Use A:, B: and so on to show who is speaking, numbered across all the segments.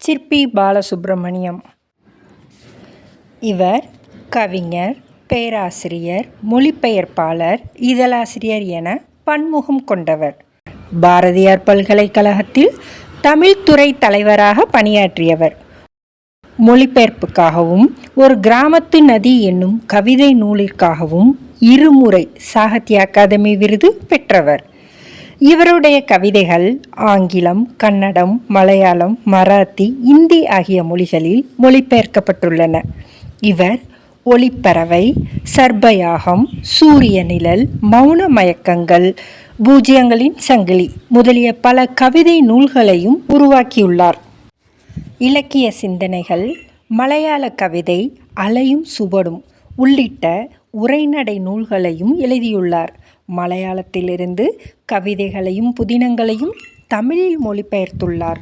A: சிற்பி பாலசுப்ரமணியம். இவர் கவிஞர், பேராசிரியர், மொழிபெயர்ப்பாளர், இதழாசிரியர் என பன்முகம் கொண்டவர். பாரதியார் பல்கலைக்கழகத்தில் தமிழ்துறை தலைவராக பணியாற்றியவர். மொழிபெயர்ப்புக்காகவும் ஒரு கிராமத்து நதி என்னும் கவிதை நூலிற்காகவும் இருமுறை சாகித்ய அகாதமி விருது பெற்றவர். இவருடைய கவிதைகள் ஆங்கிலம், கன்னடம், மலையாளம், மராத்தி, இந்தி ஆகிய மொழிகளில் மொழிபெயர்க்கப்பட்டுள்ளன. இவர் ஒளிப்பறவை, சர்ப்பயாகம், சூரிய நிழல், மௌன மயக்கங்கள், பூஜ்யங்களின் சங்கிலி முதலிய பல கவிதை நூல்களையும் உருவாக்கியுள்ளார். இலக்கிய சிந்தனைகள், மலையாள கவிதை, அலையும் சுவடும் உள்ளிட்ட உரைநடை நூல்களையும் எழுதியுள்ளார். மலையாளத்திலிருந்து கவிதைகளையும் புதினங்களையும் தமிழில் மொழிபெயர்த்துள்ளார்.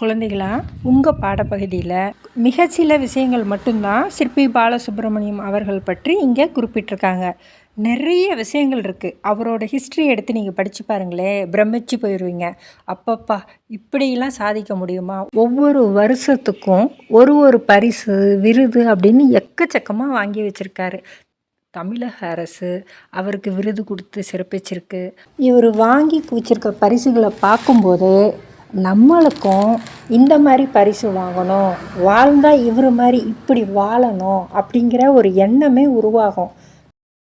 A: குழந்தைகளா, உங்கள் பாடப்பகுதியில் மிக சில விஷயங்கள் மட்டும்தான் சிற்பி பாலசுப்ரமணியம் அவர்கள் பற்றி இங்கே குறிப்பிட்டிருக்காங்க. நிறைய விஷயங்கள் இருக்குது. அவரோட ஹிஸ்ட்ரி எடுத்து நீங்கள் படித்து பாருங்களே, பிரமிச்சு போயிடுவீங்க. அப்பப்பா, இப்படியெல்லாம் சாதிக்க முடியுமா? ஒவ்வொரு வருஷத்துக்கும் ஒரு பரிசு, விருது அப்படின்னு எக்கச்சக்கமாக வாங்கி வச்சுருக்காரு. தமிழக அரசு அவருக்கு விருது கொடுத்து சிறப்பிச்சிருக்கு. இவர் வாங்கி குவிச்சிருக்க பரிசுகளை பார்க்கும்போது நம்மளுக்கும் இந்த மாதிரி பரிசு வாங்கணும், வாழ்ந்தால் இவர் மாதிரி இப்படி வாழணும் அப்படிங்கிற ஒரு எண்ணமே உருவாகும்.